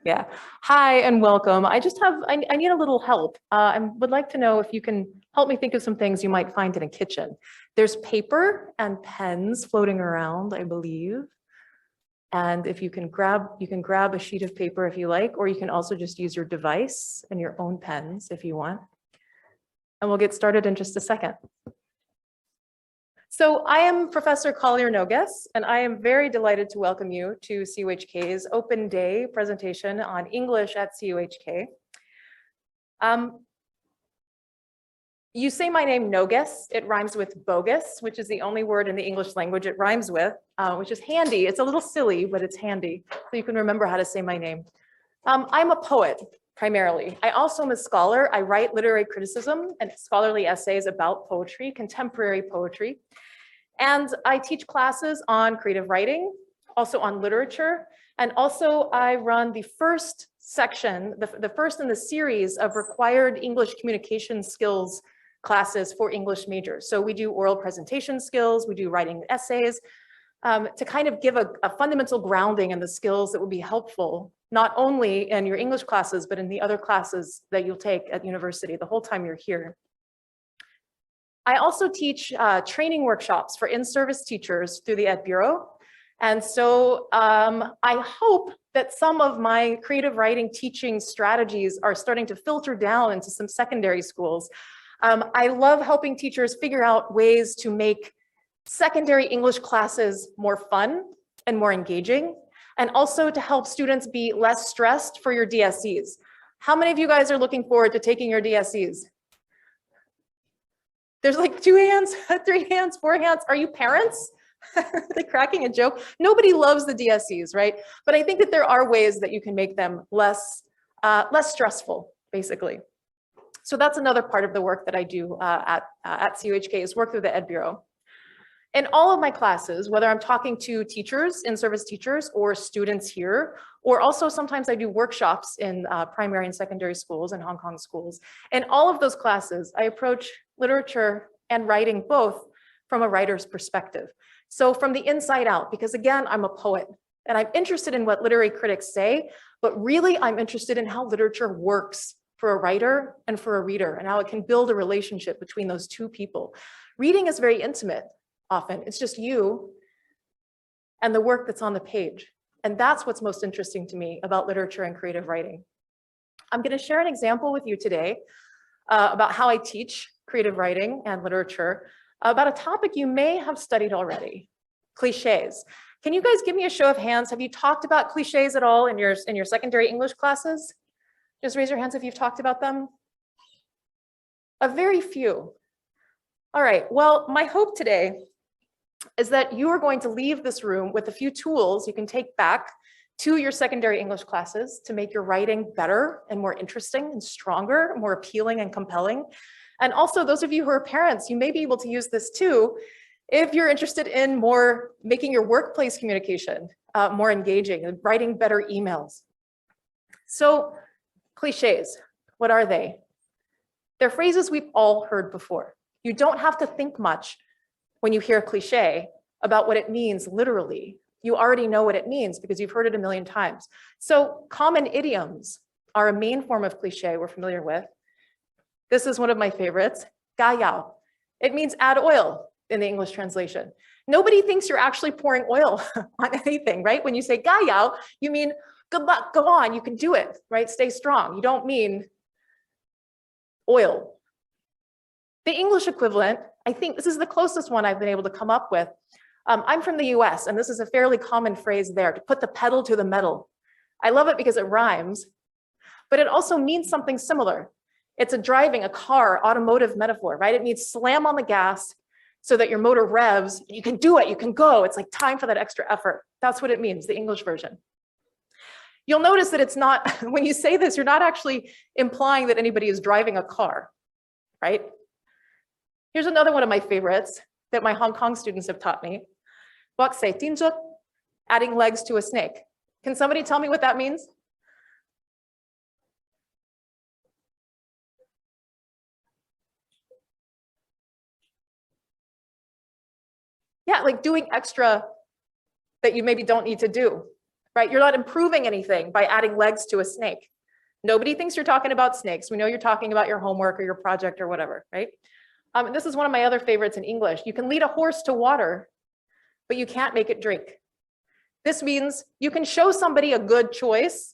Yeah. Hi and welcome. I need a little help. I would like to know if you can help me think of some things you might find in a kitchen. There's paper and pens floating around, I believe. And if you can grab a sheet of paper if you like, or you can also just use your device and your own pens if you want. And we'll get started in just a second. So I am Professor Collier Nogues, and I am very delighted to welcome you to CUHK's Open Day presentation on English at CUHK. You say my name Nogues, it rhymes with bogus, which is the only word in the English language it rhymes with, which is handy. It's a little silly, but it's handy, so you can remember how to say my name. I'm a poet, primarily. I also am a scholar. I write literary criticism and scholarly essays about poetry, contemporary poetry. And I teach classes on creative writing, also on literature, and also I run the first section, the first in the series of required English communication skills classes for English majors. So we do oral presentation skills, we do writing essays, to kind of give a fundamental grounding in the skills that will be helpful, not only in your English classes, but in the other classes that you'll take at university the whole time you're here. I also teach training workshops for in-service teachers through the Ed Bureau. And so I hope that some of my creative writing teaching strategies are starting to filter down into some secondary schools. I love helping teachers figure out ways to make secondary English classes more fun and more engaging, and also to help students be less stressed for your DSCs. How many of you guys are looking forward to taking your DSCs? There's like 2 hands, 3 hands, 4 hands. Are you parents? Like cracking a joke. Nobody loves the DSCs, right? But I think that there are ways that you can make them less stressful, basically. So that's another part of the work that I do at CUHK is work through the Ed Bureau. In all of my classes, whether I'm talking to teachers, in-service teachers, or students here, or also sometimes I do workshops in primary and secondary schools and Hong Kong schools. In all of those classes, I approach literature and writing both from a writer's perspective. So from the inside out, because again, I'm a poet and I'm interested in what literary critics say, but really I'm interested in how literature works for a writer and for a reader and how it can build a relationship between those two people. Reading is very intimate. Often it's just you and the work that's on the page. And that's what's most interesting to me about literature and creative writing. I'm going to share an example with you today about how I teach creative writing and literature about a topic you may have studied already, cliches. Can you guys give me a show of hands? Have you talked about cliches at all in your secondary English classes? Just raise your hands if you've talked about them. A very few. All right, well, my hope today is that you are going to leave this room with a few tools you can take back to your secondary English classes to make your writing better and more interesting and stronger, more appealing and compelling. And also those of you who are parents, you may be able to use this too if you're interested in making your workplace communication more engaging and writing better emails. So cliches, what are they? They're phrases we've all heard before. You don't have to think much when you hear a cliche about what it means literally. You already know what it means because you've heard it a million times. So common idioms are a main form of cliche we're familiar with. This is one of my favorites, ga yao. It means add oil in the English translation. Nobody thinks you're actually pouring oil on anything, right? When you say ga yao, you mean good luck, go on, you can do it, right? Stay strong. You don't mean oil. The English equivalent, I think this is the closest one I've been able to come up with. I'm from the US, and this is a fairly common phrase there, to put the pedal to the metal. I love it because it rhymes, but it also means something similar. It's a car, automotive metaphor, right? It means slam on the gas so that your motor revs, you can do it, you can go. It's like time for that extra effort. That's what it means, the English version. You'll notice that it's not, when you say this, you're not actually implying that anybody is driving a car, right? Here's another one of my favorites that my Hong Kong students have taught me. Wak se tinjuk, adding legs to a snake. Can somebody tell me what that means? Yeah, like doing extra that you maybe don't need to do. right? You're not improving anything by adding legs to a snake. Nobody thinks you're talking about snakes. We know you're talking about your homework or your project or whatever, right? This is one of my other favorites in English. You can lead a horse to water, but you can't make it drink. This means you can show somebody a good choice.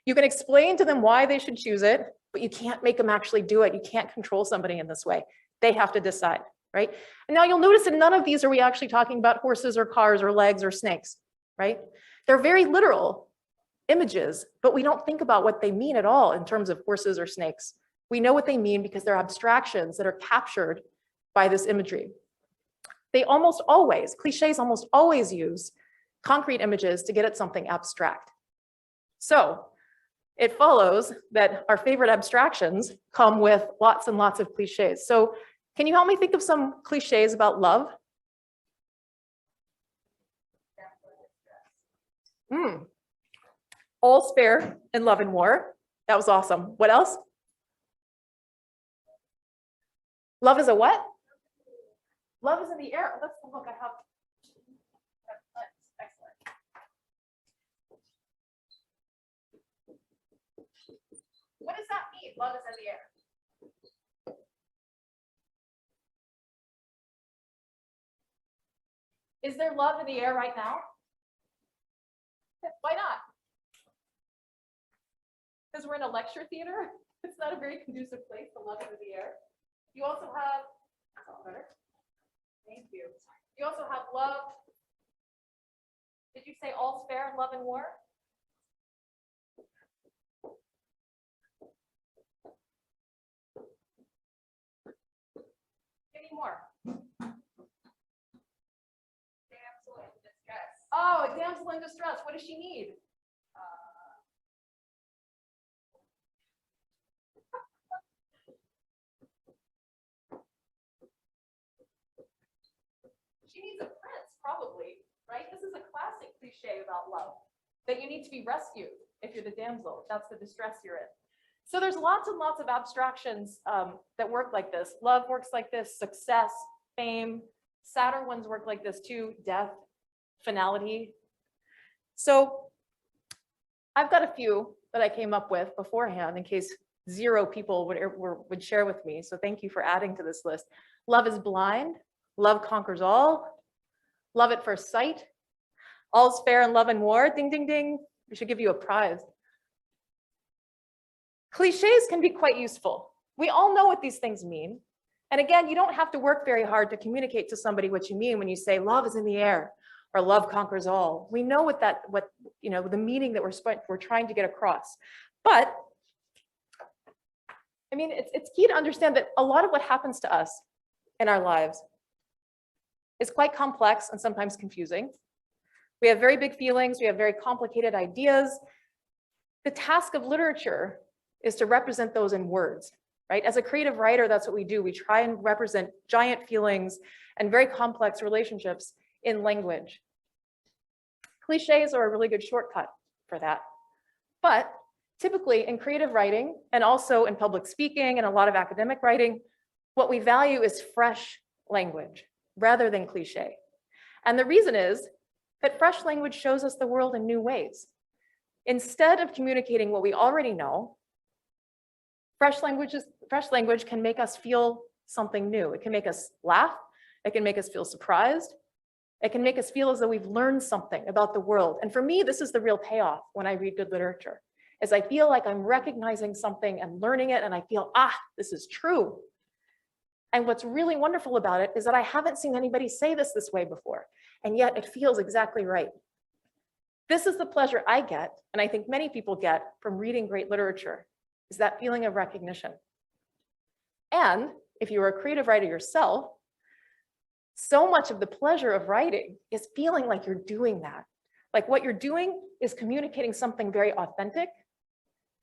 You can explain to them why they should choose it, but you can't make them actually do it. You can't control somebody in this way. They have to decide, right? And now you'll notice in none of these are we actually talking about horses or cars or legs or snakes, right? They're very literal images, but we don't think about what they mean at all in terms of horses or snakes. We know what they mean because they're abstractions that are captured by this imagery. They almost always, cliches almost always use concrete images to get at something abstract. So it follows that our favorite abstractions come with lots and lots of cliches. So can you help me think of some cliches about love? All's fair in love and war. That was awesome. What else? Love is a what? Love is in the air. Let's look. I have. Excellent. What does that mean? Love is in the air. Is there love in the air right now? Why not? Because we're in a lecture theater. It's not a very conducive place to love is in the air. You also have, thank you. You also have love. Did you say all's fair in love and war? Give me more. Damsel in distress. Oh, a damsel in distress. What does she need? She needs a prince, probably, right? This is a classic cliche about love, that you need to be rescued if you're the damsel. That's the distress you're in. So there's lots and lots of abstractions that work like this. Love works like this, success, fame. Sadder ones work like this too, death, finality. So I've got a few that I came up with beforehand in case 0 people would share with me. So thank you for adding to this list. Love is blind. Love conquers all. Love at first sight. All's fair in love and war. Ding, ding, ding. We should give you a prize. Cliches can be quite useful. We all know what these things mean. And again, you don't have to work very hard to communicate to somebody what you mean when you say love is in the air or love conquers all. We know the meaning that we're trying to get across. But I mean, it's key to understand that a lot of what happens to us in our lives is quite complex and sometimes confusing. We have very big feelings, we have very complicated ideas. The task of literature is to represent those in words, right? As a creative writer, that's what we do. We try and represent giant feelings and very complex relationships in language. Cliches are a really good shortcut for that. But typically in creative writing and also in public speaking and a lot of academic writing, what we value is fresh language rather than cliche. And the reason is that fresh language shows us the world in new ways. Instead of communicating what we already know, fresh language can make us feel something new. It can make us laugh. It can make us feel surprised. It can make us feel as though we've learned something about the world. And for me, this is the real payoff when I read good literature, is I feel like I'm recognizing something and learning it, and I feel, this is true. And what's really wonderful about it is that I haven't seen anybody say this way before, and yet it feels exactly right. This is the pleasure I get, and I think many people get from reading great literature, is that feeling of recognition. And if you're a creative writer yourself, so much of the pleasure of writing is feeling like you're doing that. Like what you're doing is communicating something very authentic,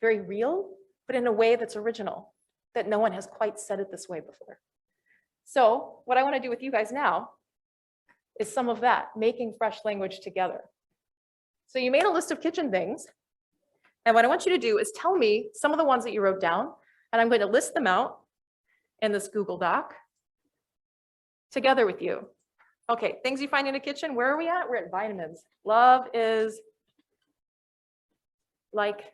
very real, but in a way that's original, that no one has quite said it this way before. So what I want to do with you guys now is some of that, making fresh language together. So you made a list of kitchen things. And what I want you to do is tell me some of the ones that you wrote down, and I'm going to list them out in this Google Doc together with you. Okay, things you find in a kitchen, where are we at? We're at vitamins. Love is like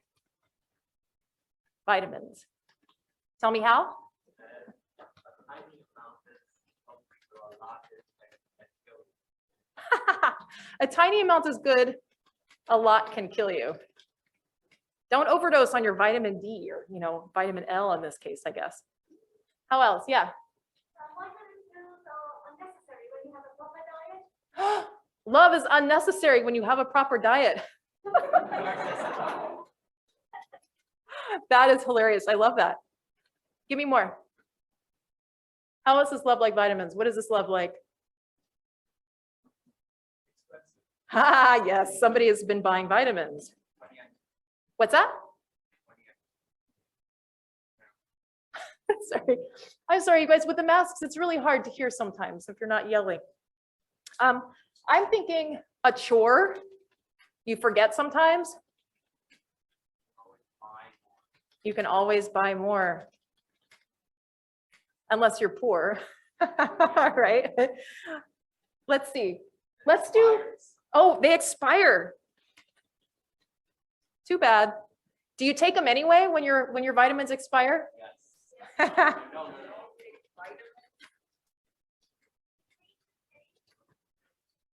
vitamins? Tell me how. A tiny amount is good, a lot can kill you. Don't overdose on your vitamin D or, vitamin L in this case, I guess. How else? Yeah. Love is unnecessary when you have a proper diet. That is hilarious. I love that. Give me more. How else is love like vitamins? What is this love like? Ah, yes, somebody has been buying vitamins. What's that? Sorry. I'm sorry, you guys, with the masks, it's really hard to hear sometimes if you're not yelling. I'm thinking a chore you forget sometimes. You can always buy more. Unless you're poor, right? Let's see. Let's do, oh, they expire. Too bad. Do you take them anyway when your vitamins expire? Yes.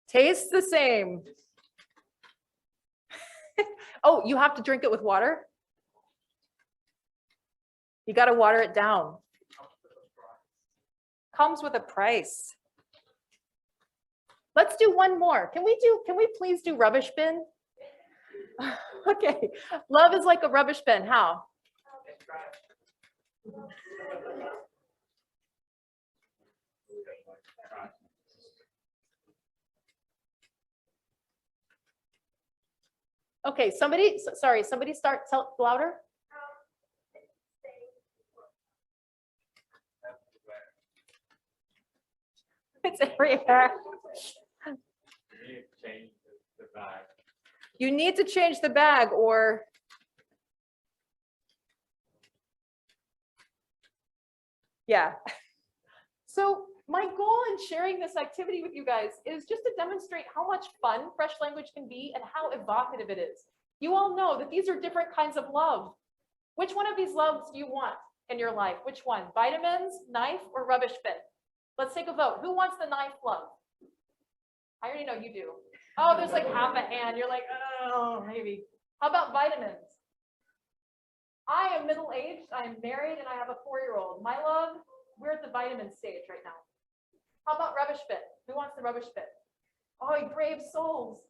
Tastes the same. Oh, you have to drink it with water? You got to water it down. Comes with a price. Let's do one more. Can we please do rubbish bin? Okay. Love is like a rubbish bin. How? Okay, somebody start louder. It's everywhere. You need to change the bag or yeah. So my goal in sharing this activity with you guys is just to demonstrate how much fun fresh language can be and how evocative it is. You all know that these are different kinds of love. Which one of these loves do you want in your life? Which one? Vitamins, knife, or rubbish bin? Let's take a vote. Who wants the knife love? I already know you do. Oh, there's like half a hand. You're like, oh, maybe. How about vitamins? I am middle-aged, I am married, and I have a 4-year-old. My love, we're at the vitamin stage right now. How about rubbish bin? Who wants the rubbish bin? Oh, brave souls.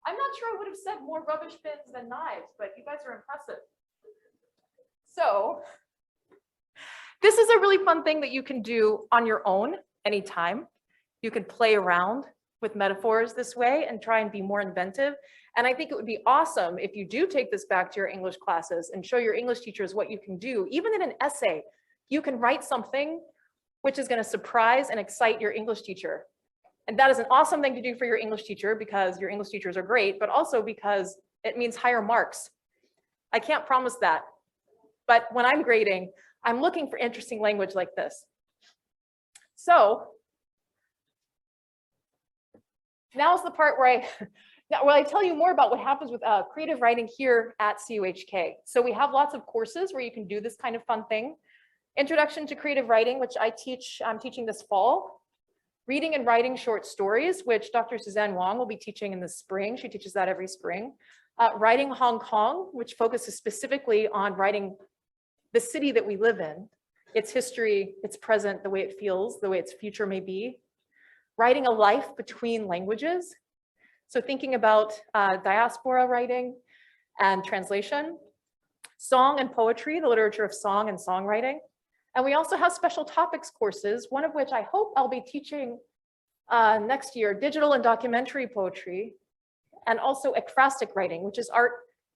I'm not sure I would have said more rubbish bins than knives, but you guys are impressive. So this is a really fun thing that you can do on your own anytime. You can play around with metaphors this way and try and be more inventive. And I think it would be awesome if you do take this back to your English classes and show your English teachers what you can do. Even in an essay, you can write something which is going to surprise and excite your English teacher. And that is an awesome thing to do for your English teacher because your English teachers are great, but also because it means higher marks. I can't promise that. But when I'm grading, I'm looking for interesting language like this. So now's the part where I tell you more about what happens with creative writing here at CUHK. So we have lots of courses where you can do this kind of fun thing. Introduction to Creative Writing, which I'm teaching this fall. Reading and Writing Short Stories, which Dr. Suzanne Wong will be teaching in the spring. She teaches that every spring. Writing Hong Kong, which focuses specifically on writing the city that we live in, its history, its present, the way it feels, the way its future may be. Writing a life between languages. So thinking about diaspora writing and translation. Song and poetry, the literature of song and songwriting. And we also have special topics courses, one of which I hope I'll be teaching next year, digital and documentary poetry, and also ekphrastic writing, which is art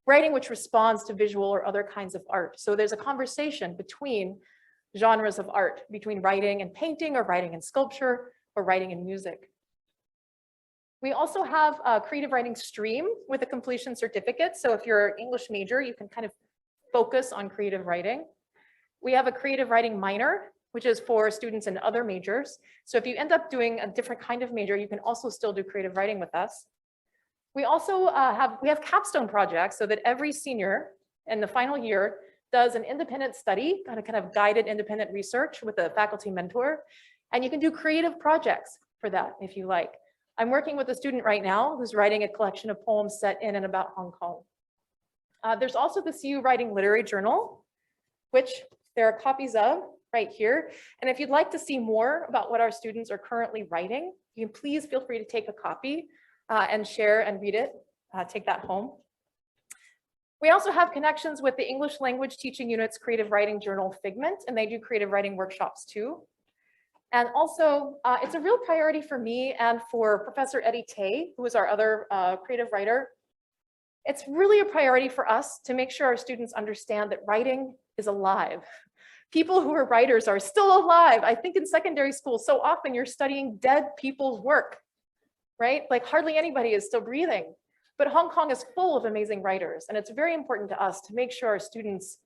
writing which responds to visual or other kinds of art. So there's a conversation between genres of art, between writing and painting, or writing and sculpture, or writing and music. We also have a creative writing stream with a completion certificate. So if you're an English major, you can kind of focus on creative writing. We have a creative writing minor, which is for students in other majors. So if you end up doing a different kind of major, you can also still do creative writing with us. We also have capstone projects so that every senior in the final year does an independent study, kind of guided independent research with a faculty mentor. And you can do creative projects for that if you like. I'm working with a student right now who's writing a collection of poems set in and about Hong Kong. There's also the CU Writing Literary Journal, which there are copies of right here. And if you'd like to see more about what our students are currently writing, you can please feel free to take a copy and share and read it, take that home. We also have connections with the English Language Teaching Unit's Creative Writing Journal Figment, and they do creative writing workshops too. And also, it's a real priority for me and for Professor Eddie Tay, who is our other creative writer. It's really a priority for us to make sure our students understand that writing is alive. People who are writers are still alive. I think in secondary school, so often you're studying dead people's work, right? Like hardly anybody is still breathing. But Hong Kong is full of amazing writers, and it's very important to us to make sure our students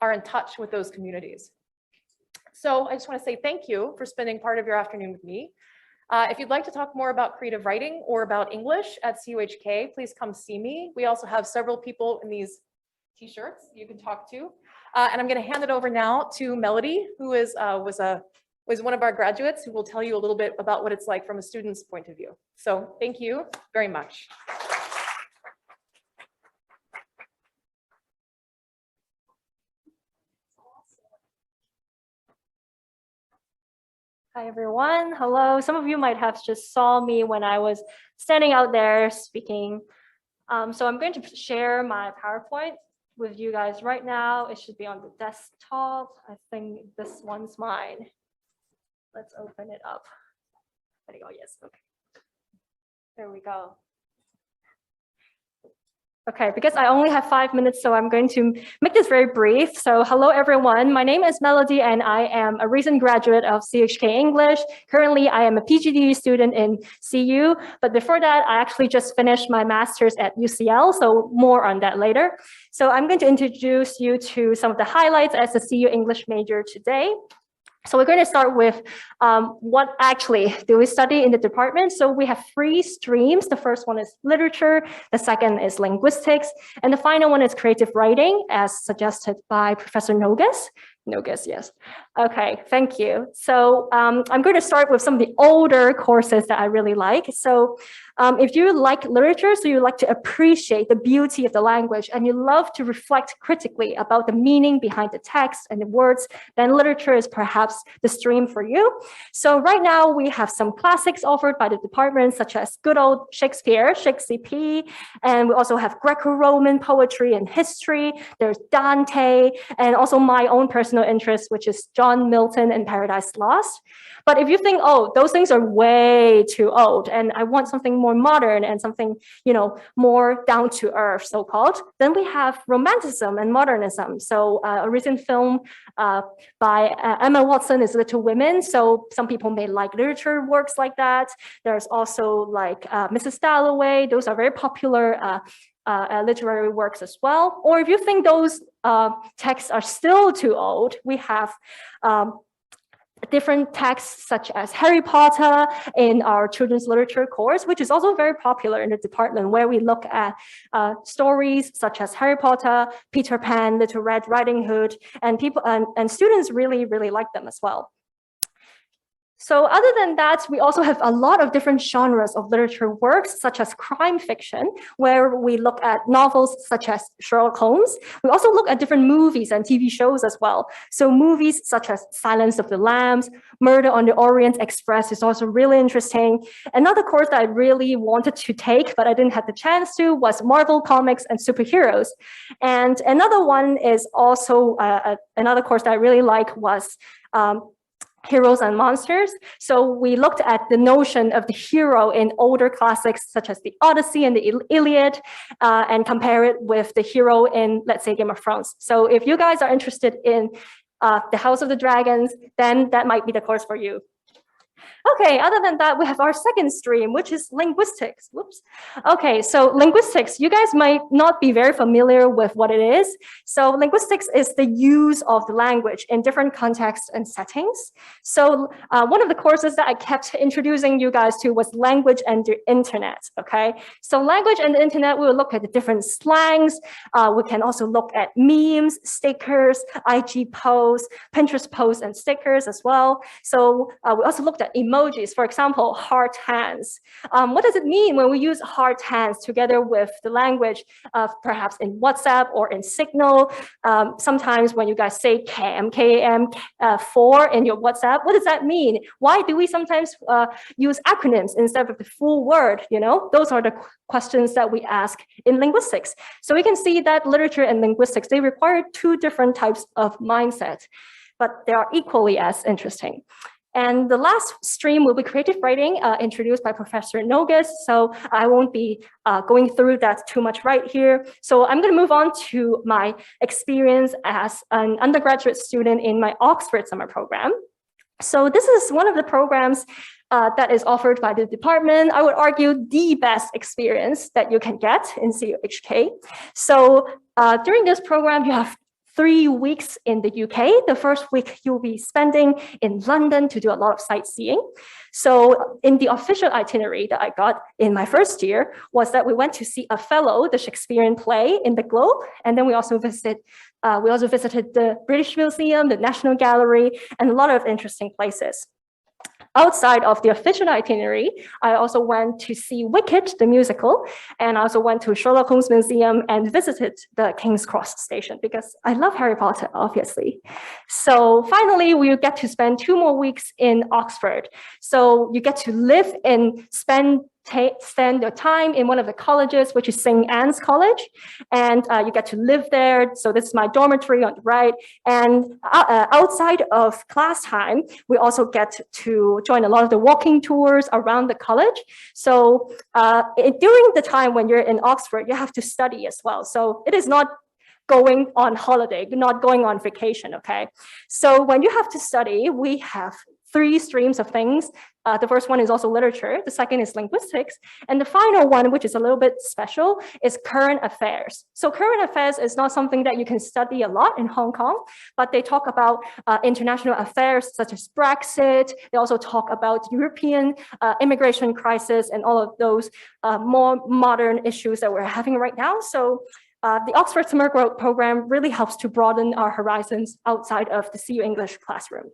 are in touch with those communities. So I just want to say thank you for spending part of your afternoon with me. If you'd like to talk more about creative writing or about English at CUHK, please come see me. We also have several people in these t-shirts you can talk to. And I'm going to hand it over now to Melody, who was one of our graduates, who will tell you a little bit about what it's like from a student's point of view. So thank you very much. Hi, everyone. Hello. Some of you might have just saw me when I was standing out there speaking. So I'm going to share my PowerPoint with you guys right now. It should be on the desktop. I think this one's mine. Let's open it up. There you go. Yes. Okay. There we go. Okay, because I only have 5 minutes, so I'm going to make this very brief. So hello, everyone. My name is Melody, and I am a recent graduate of CHK English. Currently, I am a PGD student in CU, but before that, I actually just finished my master's at UCL, so more on that later. So I'm going to introduce you to some of the highlights as a CU English major today. So we're going to start with what actually do we study in the department. So we have 3 streams. The first one is literature, the second is linguistics, and the final one is creative writing, as suggested by Professor Nogues. Nogues, yes. Okay, thank you. So I'm going to start with some of the older courses that I really like. So if you like literature, so you like to appreciate the beauty of the language and you love to reflect critically about the meaning behind the text and the words, then literature is perhaps the stream for you. So right now we have some classics offered by the department, such as good old Shakespeare, Shakespeare, and we also have Greco-Roman poetry and history. There's Dante, and also my own personal interest, which is John Milton and Paradise Lost. But if you think, oh, those things are way too old, and I want something more modern and something, more down to earth, so-called, then we have Romanticism and Modernism. So a recent film by Emma Watson is Little Women. So some people may like literature works like that. There's also like Mrs. Dalloway. Those are very popular literary works as well. Or if you think those texts are still too old, we have different texts such as Harry Potter in our children's literature course, which is also very popular in the department, where we look at stories such as Harry Potter, Peter Pan, Little Red Riding Hood, and people and students really, really like them as well. So other than that, we also have a lot of different genres of literature works, such as crime fiction, where we look at novels such as Sherlock Holmes. We also look at different movies and TV shows as well. So movies such as Silence of the Lambs, Murder on the Orient Express is also really interesting. Another course that I really wanted to take, but I didn't have the chance to, was Marvel Comics and Superheroes. And another one is also, another course that I really like was Heroes and Monsters. So we looked at the notion of the hero in older classics such as the Odyssey and the Iliad, and compare it with the hero in, let's say, Game of Thrones. So if you guys are interested in the House of the Dragons, then that might be the course for you. Okay, other than that, we have our second stream, which is linguistics. Whoops. Okay, so linguistics, you guys might not be very familiar with what it is. So linguistics is the use of the language in different contexts and settings. So one of the courses that I kept introducing you guys to was language and the internet, okay? So language and the internet, we will look at the different slangs. We can also look at memes, stickers, IG posts, Pinterest posts and stickers as well. So we also looked at emojis, for example, heart hands. What does it mean when we use heart hands together with the language, perhaps in WhatsApp or in Signal? Sometimes when you guys say KM, for in your WhatsApp, what does that mean? Why do we sometimes use acronyms instead of the full word? You know, those are the questions that we ask in linguistics. So we can see that literature and linguistics, they require two different types of mindset, but they are equally as interesting. And the last stream will be creative writing, introduced by Professor Nogues. So I won't be going through that too much right here. So I'm going to move on to my experience as an undergraduate student in my Oxford summer program. So this is one of the programs that is offered by the department. I would argue the best experience that you can get in CUHK. So during this program, you have 3 weeks in the UK. The first week you'll be spending in London to do a lot of sightseeing. So in the official itinerary that I got in my first year was that we went to see Othello, the Shakespearean play in the Globe. And then we also visited the British Museum, the National Gallery, and a lot of interesting places. Outside of the official itinerary, I also went to see Wicked, the musical, and I also went to Sherlock Holmes Museum and visited the King's Cross station because I love Harry Potter, obviously. So finally, we get to spend 2 more weeks in Oxford. So you get to live and spend your time in one of the colleges, which is St. Anne's College, and you get to live there. So this is my dormitory on the right. And outside of class time, we also get to join a lot of the walking tours around the college. So during the time when you're in Oxford, you have to study as well. So it is not going on holiday, not going on vacation, okay? So when you have to study, we have 3 streams of things. The first one is also literature. The second is linguistics. And the final one, which is a little bit special, is current affairs. So current affairs is not something that you can study a lot in Hong Kong, but they talk about international affairs such as Brexit. They also talk about European immigration crisis and all of those more modern issues that we're having right now. So the Oxford Summer Program really helps to broaden our horizons outside of the CU English classroom.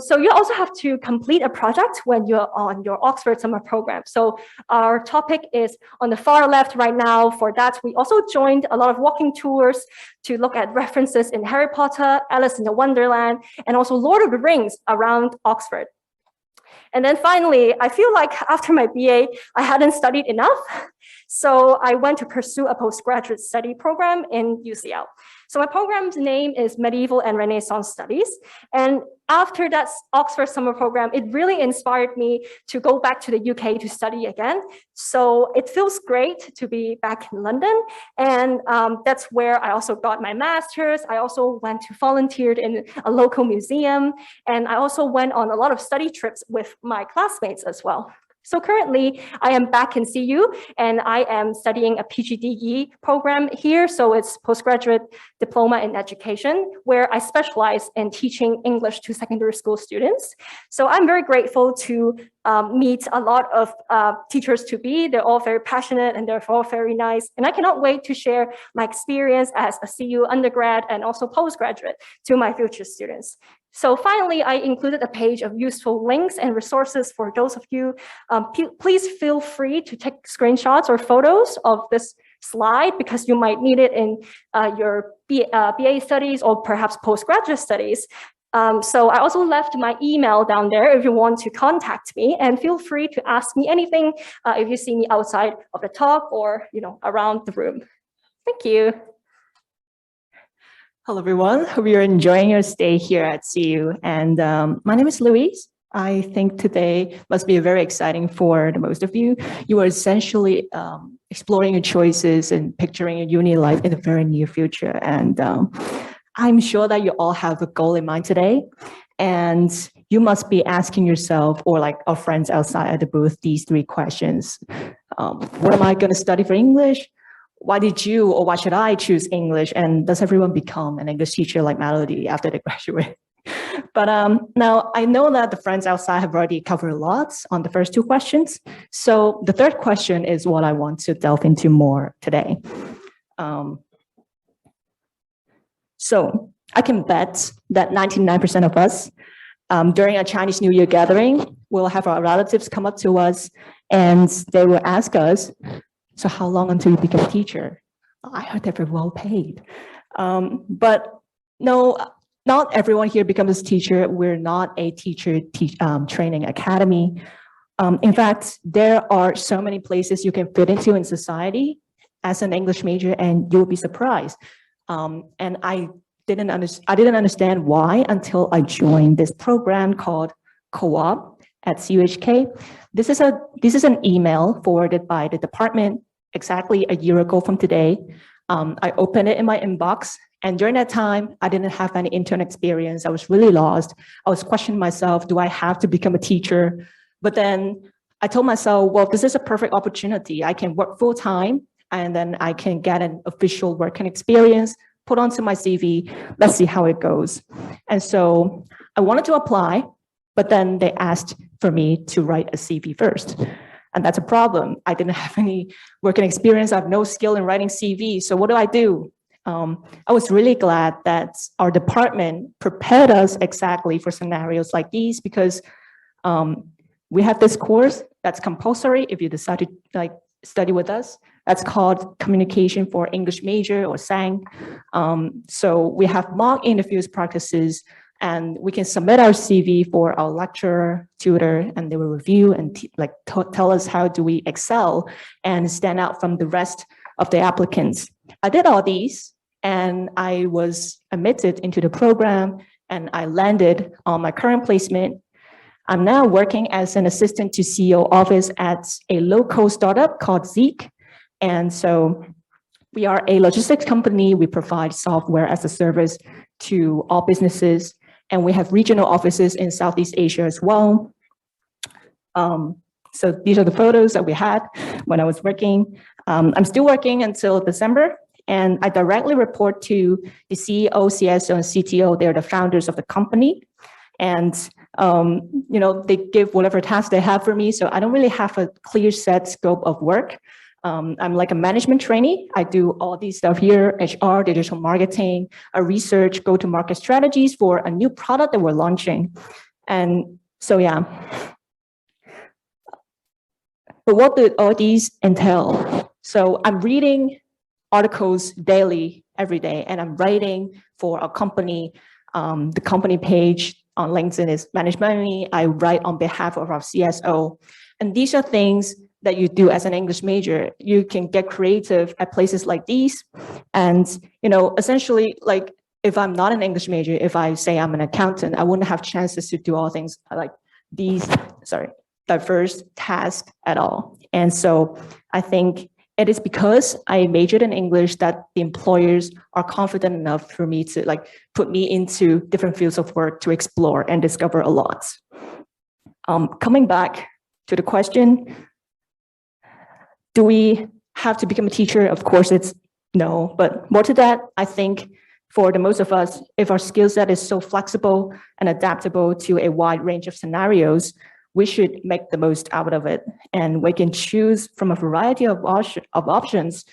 So you also have to complete a project when you're on your Oxford summer program. So our topic is on the far left right now. For that, we also joined a lot of walking tours to look at references in Harry Potter, Alice in the Wonderland, and also Lord of the Rings around Oxford. And then finally, I feel like after my BA, I hadn't studied enough. So I went to pursue a postgraduate study program in UCL. So my program's name is Medieval and Renaissance Studies. And after that Oxford summer program, it really inspired me to go back to the UK to study again. So it feels great to be back in London. And that's where I also got my master's. I also went to volunteer in a local museum. And I also went on a lot of study trips with my classmates as well. So currently, I am back in CU, and I am studying a PGDE program here. So it's postgraduate diploma in education, where I specialize in teaching English to secondary school students. So I'm very grateful to meet a lot of teachers-to-be. They're all very passionate, and they're all very nice. And I cannot wait to share my experience as a CU undergrad and also postgraduate to my future students. So finally, I included a page of useful links and resources for those of you. Please feel free to take screenshots or photos of this slide because you might need it in your BA studies or perhaps postgraduate studies. So I also left my email down there if you want to contact me, and feel free to ask me anything if you see me outside of the talk or around the room. Thank you. Hello, everyone. Hope you're enjoying your stay here at CU. And my name is Louise. I think today must be very exciting for the most of you. You are essentially exploring your choices and picturing your uni life in the very near future. And I'm sure that you all have a goal in mind today. And you must be asking yourself, or like our friends outside at the booth, these three questions. What am I going to study for English? Why did you, or why should I choose English? And does everyone become an English teacher like Melody after they graduate? But now I know that the friends outside have already covered lots on the first two questions. So the third question is what I want to delve into more today. So I can bet that 99% of us during a Chinese New Year gathering, we'll have our relatives come up to us and they will ask us, so how long until you become a teacher? I heard they're very well paid. But no, not everyone here becomes a teacher. We're not a teacher training academy. In fact, there are so many places you can fit into in society as an English major, and you'll be surprised. And I didn't understand why until I joined this program called Co-op at CUHK. This is an email forwarded by the department exactly a year ago from today. I opened it in my inbox, and during that time, I didn't have any intern experience. I was really lost. I was questioning myself, do I have to become a teacher? But then I told myself, well, this is a perfect opportunity. I can work full time, and then I can get an official working experience, put onto my CV. Let's see how it goes. And so I wanted to apply, but then they asked for me to write a CV first. And that's a problem. I didn't have any working experience. I have no skill in writing CV. So what do? I was really glad that our department prepared us exactly for scenarios like these, because we have this course that's compulsory if you decide to study with us. That's called Communication for English Major, or SANG. So we have mock interviews practices, and we can submit our CV for our lecturer, tutor, and they will review and tell us how do we excel and stand out from the rest of the applicants. I did all these, and I was admitted into the program, and I landed on my current placement. I'm now working as an assistant to CEO office at a local startup called Zeek. And so we are a logistics company. We provide software as a service to all businesses, and we have regional offices in Southeast Asia as well. So these are the photos that we had when I was working. I'm still working until December, and I directly report to the CEO, CSO, and CTO. They're the founders of the company. And they give whatever task they have for me. So I don't really have a clear set scope of work. I'm like a management trainee. I do all these stuff here: HR, digital marketing, research, go-to-market strategies for a new product that we're launching. And so, yeah. But what do all these entail? So I'm reading articles daily, every day, and I'm writing for a company. The company page on LinkedIn is Manage Money. I write on behalf of our CSO. And these are things that you do as an English major. You can get creative at places like these. And, essentially, like, if I'm not an English major, if I say I'm an accountant, I wouldn't have chances to do all things like these, diverse tasks at all. And so I think it is because I majored in English that the employers are confident enough for me to put me into different fields of work to explore and discover a lot. Coming back to the question, do we have to become a teacher? Of course, it's no, but more to that, I think for the most of us, if our skill set is so flexible and adaptable to a wide range of scenarios, we should make the most out of it, and we can choose from a variety of options.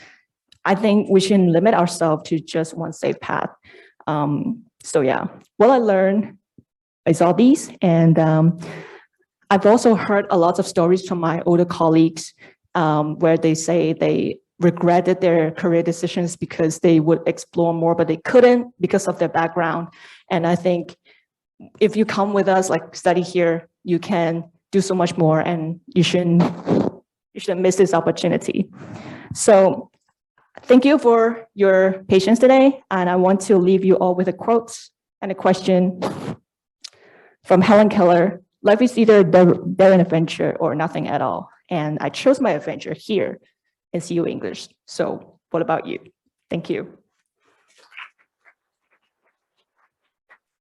I think we shouldn't limit ourselves to just one safe path. So yeah, what I learned is all these, and I've also heard a lot of stories from my older colleagues where they say they regretted their career decisions because they would explore more, but they couldn't because of their background. And I think if you come with us, study here, you can do so much more, and you shouldn't miss this opportunity. So thank you for your patience today. And I want to leave you all with a quote and a question from Helen Keller. Life is either an adventure or nothing at all. And I chose my adventure here in CU English. So what about you? Thank you.